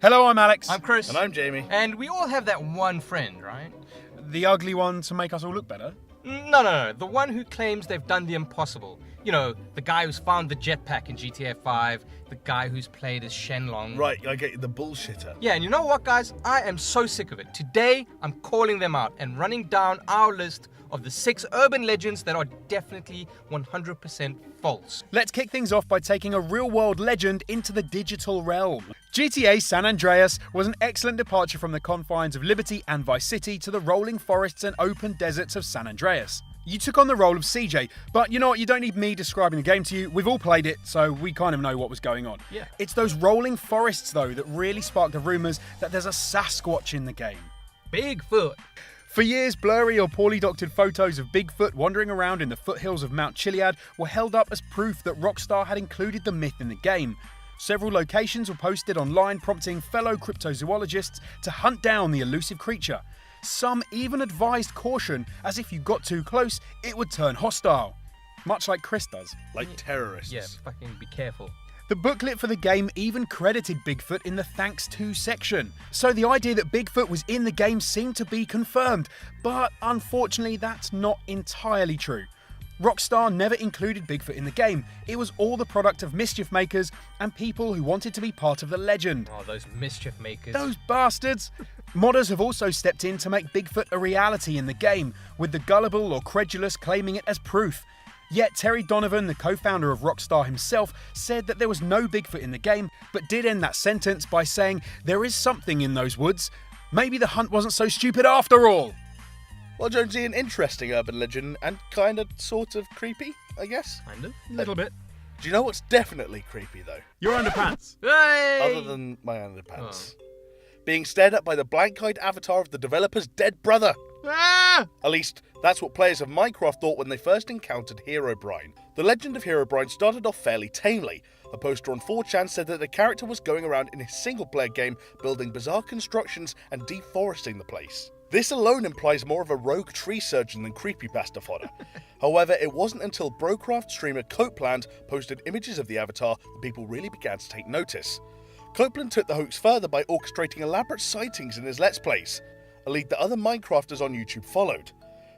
Hello, I'm Alex. I'm Chris. And I'm Jamie. And we all have that one friend, right? The ugly one to make us all look better? No. The one who claims they've done the impossible. You know, the guy who's found the jetpack in GTA 5, the guy who's played as Shenlong. Right, I get you, the bullshitter. Yeah, and you know what, guys? I am so sick of it. Today, I'm calling them out and running down our list of the 6 urban legends that are definitely 100% false. Let's kick things off by taking a real-world legend into the digital realm. GTA San Andreas was an excellent departure from the confines of Liberty and Vice City to the rolling forests and open deserts of San Andreas. You took on the role of CJ, but you know what, you don't need me describing the game to you. We've all played it, so we kind of know what was going on. Yeah. It's those rolling forests, though, that really sparked the rumours that there's a Sasquatch in the game. Bigfoot. For years, blurry or poorly doctored photos of Bigfoot wandering around in the foothills of Mount Chiliad were held up as proof that Rockstar had included the myth in the game. Several locations were posted online prompting fellow cryptozoologists to hunt down the elusive creature. Some even advised caution, as if you got too close, it would turn hostile. Much like Chris does. Like terrorists. Yeah, fucking be careful. The booklet for the game even credited Bigfoot in the thanks to section. So the idea that Bigfoot was in the game seemed to be confirmed, but unfortunately that's not entirely true. Rockstar never included Bigfoot in the game. It was all the product of mischief makers and people who wanted to be part of the legend. Oh, those mischief makers. Those bastards! Modders have also stepped in to make Bigfoot a reality in the game, with the gullible or credulous claiming it as proof. Yet Terry Donovan, the co-founder of Rockstar himself, said that there was no Bigfoot in the game, but did end that sentence by saying, "There is something in those woods. Maybe the hunt wasn't so stupid after all." Well, Jonesy, an interesting urban legend and kind of sort of creepy, I guess. Kind of. A little bit. Do you know what's definitely creepy, though? Your underpants. Hey! Other than my underpants. Being stared at by the blank-eyed avatar of the developer's dead brother. Ah! At least, that's what players of Minecraft thought when they first encountered Herobrine. The legend of Herobrine started off fairly tamely. A poster on 4chan said that the character was going around in his single-player game building bizarre constructions and deforesting the place. This alone implies more of a rogue tree surgeon than creepypasta fodder. However, it wasn't until Brocraft streamer Copeland posted images of the avatar that people really began to take notice. Copeland took the hoax further by orchestrating elaborate sightings in his Let's Plays, a lead that other Minecrafters on YouTube followed.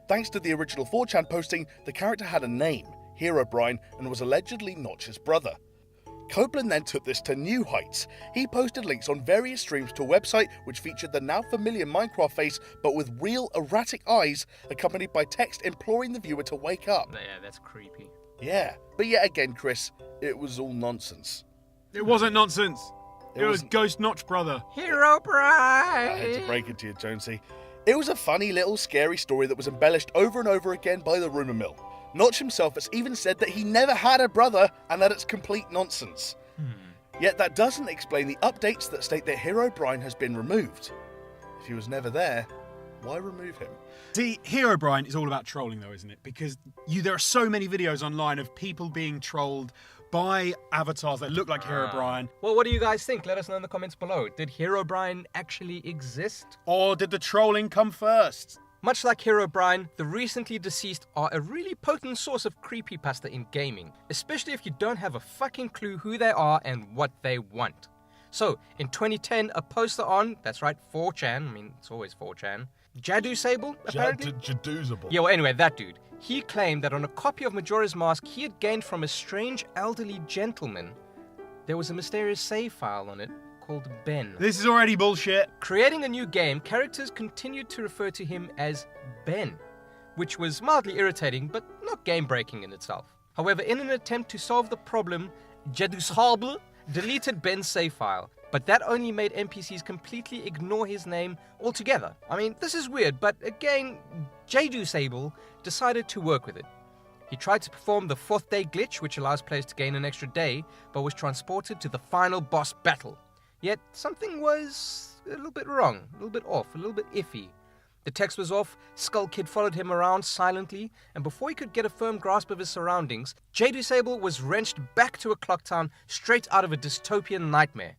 Thanks to the original 4chan posting, the character had a name, Herobrine, and was allegedly Notch's brother. Copeland then took this to new heights. He posted links on various streams to a website which featured the now familiar Minecraft face but with real erratic eyes, accompanied by text imploring the viewer to wake up. Yeah, that's creepy. Yeah, but yet again, Chris, it was all nonsense. It wasn't nonsense. It was wasn't. Ghost Notch brother. Herobrine! I had to break it to you, Jonesy. It was a funny little scary story that was embellished over and over again by the rumour mill. Notch himself has even said that he never had a brother and that it's complete nonsense. Yet that doesn't explain the updates that state that Herobrine has been removed. If he was never there, why remove him? See, Herobrine is all about trolling though, isn't it? Because there are so many videos online of people being trolled by avatars that look like Herobrine. Well, what do you guys think? Let us know in the comments below. Did Herobrine actually exist? Or did the trolling come first? Much like Herobrine, the recently deceased are a really potent source of creepypasta in gaming, especially if you don't have a fucking clue who they are and what they want. So, in 2010, a poster on, that's right, 4chan, I mean, it's always 4chan, Jadu Sable, apparently? Jadoozable. Yeah, well, anyway, that dude. He claimed that on a copy of Majora's Mask he had gained from a strange elderly gentleman, there was a mysterious save file on it called Ben. This is already bullshit. Creating a new game, characters continued to refer to him as Ben, which was mildly irritating but not game-breaking in itself. However, in an attempt to solve the problem, Jadu Sable deleted Ben's save file, but that only made NPCs completely ignore his name altogether. I mean, this is weird, but again, Jadu Sable decided to work with it. He tried to perform the 4th day glitch, which allows players to gain an extra day, but was transported to the final boss battle. Yet something was a little bit wrong, a little bit off, a little bit iffy. The text was off, Skull Kid followed him around silently, and before he could get a firm grasp of his surroundings, Jadu Sable was wrenched back to a clock town straight out of a dystopian nightmare.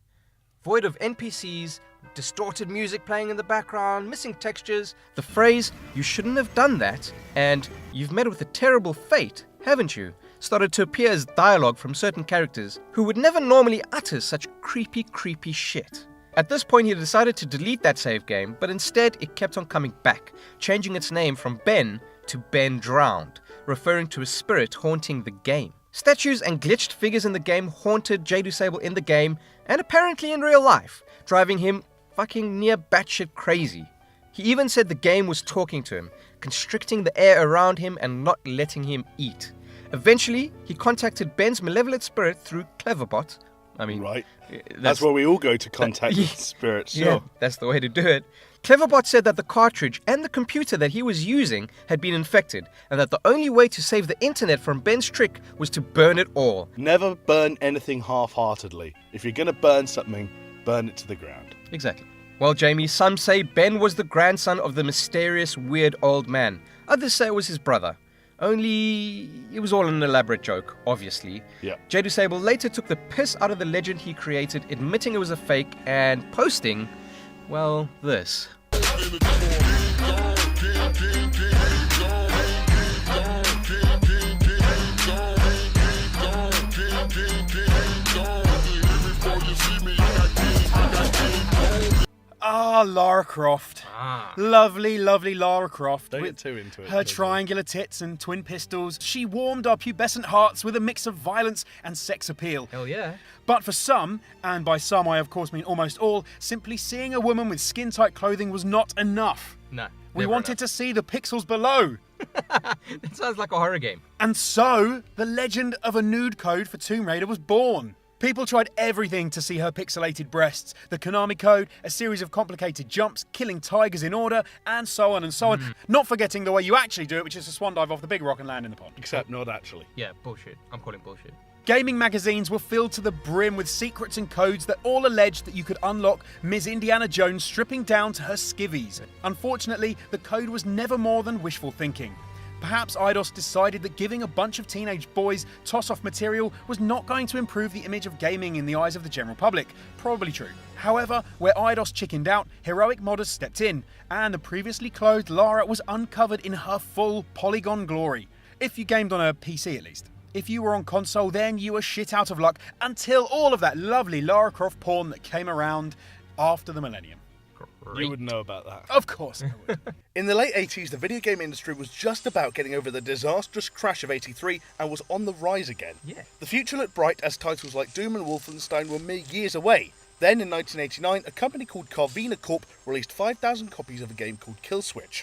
Void of NPCs, distorted music playing in the background, missing textures, the phrase, "you shouldn't have done that," and "you've met with a terrible fate, haven't you?" started to appear as dialogue from certain characters who would never normally utter such creepy shit. At this point, he decided to delete that save game, but instead it kept on coming back, changing its name from Ben to Ben Drowned, referring to a spirit haunting the game. Statues and glitched figures in the game haunted JaduSable in the game, and apparently in real life, driving him fucking near batshit crazy. He even said the game was talking to him, constricting the air around him and not letting him eat. Eventually, he contacted Ben's malevolent spirit through Cleverbot. Right. That's where we all go to contact spirits, sure. Yeah, that's the way to do it. Cleverbot said that the cartridge and the computer that he was using had been infected, and that the only way to save the internet from Ben's trick was to burn it all. Never burn anything half-heartedly. If you're going to burn something, burn it to the ground. Exactly. Well, Jamie, some say Ben was the grandson of the mysterious, weird old man. Others say it was his brother. Only, it was all an elaborate joke, obviously. Yeah. JaduSable later took the piss out of the legend he created, admitting it was a fake and posting, well, this. Ah, Lara Croft. Lovely, lovely Lara Croft. Don't with get too into it. her triangular tits and twin pistols, she warmed our pubescent hearts with a mix of violence and sex appeal. Hell yeah. But for some, and by some I of course mean almost all, simply seeing a woman with skin-tight clothing was not enough. No. We wanted to see the pixels below. That sounds like a horror game. And so, the legend of a nude code for Tomb Raider was born. People tried everything to see her pixelated breasts. The Konami code, a series of complicated jumps, killing tigers in order, and so on and so on. Not forgetting the way you actually do it, which is to swan dive off the big rock and land in the pond. Except not actually. Yeah, bullshit. I'm calling bullshit. Gaming magazines were filled to the brim with secrets and codes that all alleged that you could unlock Ms. Indiana Jones stripping down to her skivvies. Unfortunately, the code was never more than wishful thinking. Perhaps Eidos decided that giving a bunch of teenage boys toss-off material was not going to improve the image of gaming in the eyes of the general public. Probably true. However, where Eidos chickened out, heroic modders stepped in, and the previously clothed Lara was uncovered in her full polygon glory. If you gamed on a PC at least. If you were on console, then you were shit out of luck until all of that lovely Lara Croft porn that came around after the millennium. You would know about that. Of course I would. In the late 80s, the video game industry was just about getting over the disastrous crash of 83 and was on the rise again. Yeah. The future looked bright as titles like Doom and Wolfenstein were mere years away. Then, in 1989, a company called Carvina Corp released 5,000 copies of a game called Killswitch.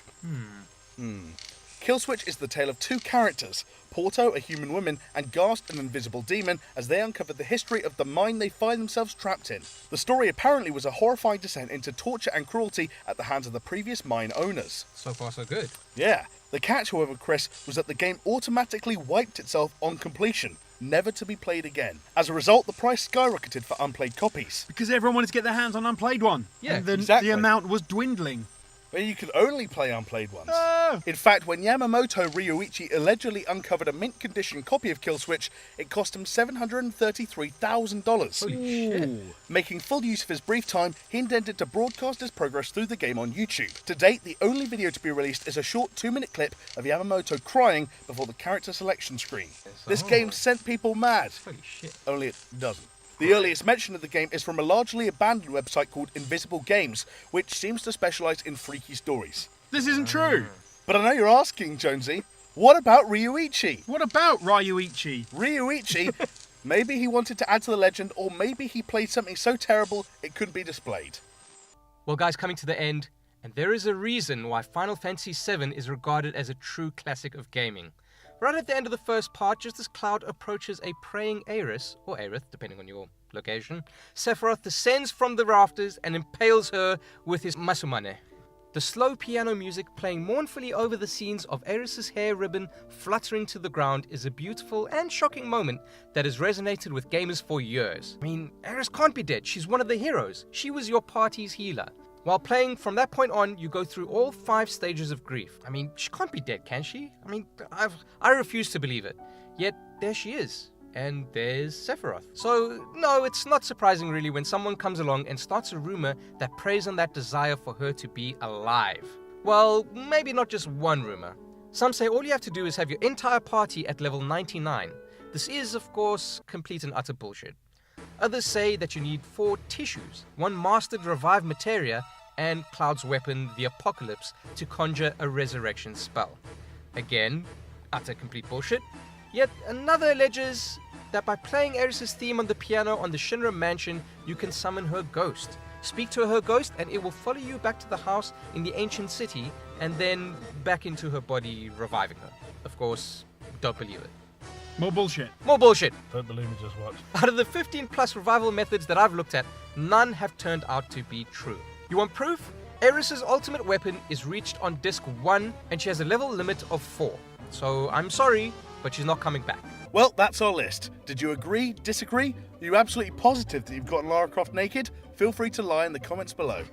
Killswitch is the tale of two characters, Porto, a human woman, and Ghast, an invisible demon, as they uncover the history of the mine they find themselves trapped in. The story apparently was a horrifying descent into torture and cruelty at the hands of the previous mine owners. So far, so good. Yeah. The catch, however, Chris, was that the game automatically wiped itself on completion, never to be played again. As a result, the price skyrocketed for unplayed copies. Because everyone wanted to get their hands on unplayed one. Yeah, and exactly. the amount was dwindling. Where you could only play unplayed ones. Oh. In fact, when Yamamoto Ryuichi allegedly uncovered a mint condition copy of Killswitch, it cost him $733,000. Holy shit. Making full use of his brief time, he intended to broadcast his progress through the game on YouTube. To date, the only video to be released is a short 2-minute clip of Yamamoto crying before the character selection screen. This game sent people mad. Holy shit. Only it doesn't. The earliest mention of the game is from a largely abandoned website called Invisible Games, which seems to specialise in freaky stories. This isn't true. But I know you're asking, Jonesy, what about Ryuichi? What about Ryuichi? Ryuichi, maybe he wanted to add to the legend, or maybe he played something so terrible it couldn't be displayed. Well, guys, coming to the end, and there is a reason why Final Fantasy VII is regarded as a true classic of gaming. Right at the end of the first part, just as Cloud approaches a praying Aerith, or Aerith, depending on your location, Sephiroth descends from the rafters and impales her with his Masumane. The slow piano music playing mournfully over the scenes of Aerith's hair ribbon fluttering to the ground is a beautiful and shocking moment that has resonated with gamers for years. I mean, Aerith can't be dead. She's one of the heroes. She was your party's healer. While playing, from that point on, you go through all 5 stages of grief. I mean, she can't be dead, can she? I mean, I refuse to believe it. Yet, there she is. And there's Sephiroth. So, no, it's not surprising really when someone comes along and starts a rumor that preys on that desire for her to be alive. Well, maybe not just one rumor. Some say all you have to do is have your entire party at level 99. This is, of course, complete and utter bullshit. Others say that you need 4 tissues, 1 mastered revived materia, and Cloud's weapon, the Apocalypse, to conjure a resurrection spell. Again, utter complete bullshit. Yet another alleges that by playing Eris's theme on the piano on the Shinra mansion, you can summon her ghost. Speak to her ghost and it will follow you back to the house in the ancient city and then back into her body, reviving her. Of course, don't believe it. More bullshit. More bullshit. Don't believe me, just watch. Out of the 15 plus revival methods that I've looked at, none have turned out to be true. You want proof? Eris's ultimate weapon is reached on disc 1 and she has a level limit of 4. So I'm sorry, but she's not coming back. Well, that's our list. Did you agree? Disagree? Are you absolutely positive that you've gotten Lara Croft naked? Feel free to lie in the comments below.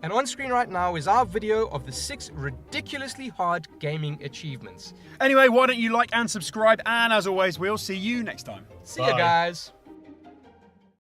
And on screen right now is our video of the 6 ridiculously hard gaming achievements. Anyway, why don't you like and subscribe? And as always, we'll see you next time. See ya, Bye. guys.